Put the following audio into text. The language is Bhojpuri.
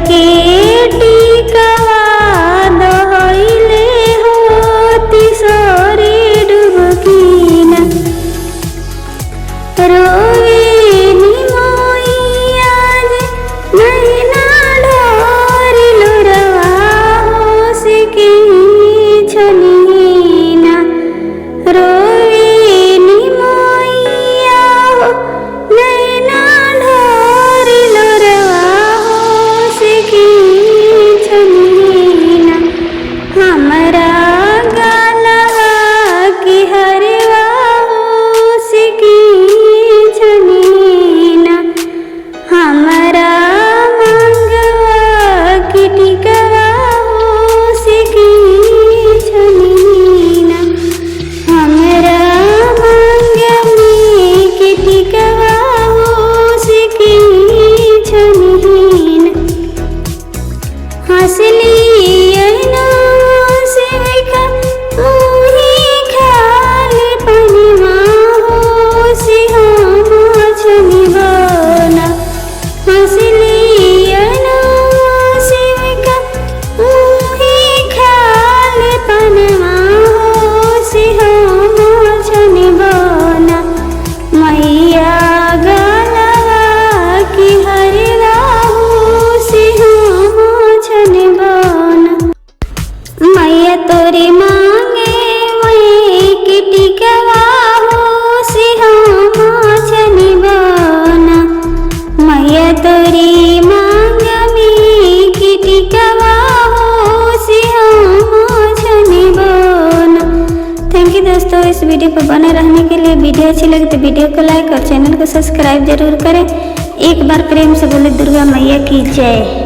के टिकवा दहइले होती सोरी डुबकीना रोवेनी मोइया जे नैना ढोरिलो रवा होसिकी छनीना रोवेनी मोइया हो नैना ढोरिलो रवा होसिकी छनीना हमरा गालवा की हरवा होसिकी छनीना हमरा मांगवा की टिकवा होसिकी छनीना हमरा मांगमी की टिकवा होसिकी छनीना हंसली ऐना से का मुही खाली पनिमा होसी हम छनिबना हंसली ऐना से का मुही खाली पनिमा होसी हम छनिबना मैया गलवा की हरवा होसी हम छनिबना मैया तोरी मांगे वही की टिकवा होसी हम छनिबना मैया तोरी मांगमी की टिकवा होसी हम छनिबना। थैंक यू दोस्तों, इस वीडियो पर बने रहने के लिए। वीडियो अच्छी लगे तो वीडियो को लाइक और चैनल को सब्सक्राइब जरूर करें। एक बार प्रेम से बोले दुर्गा मैया की जय।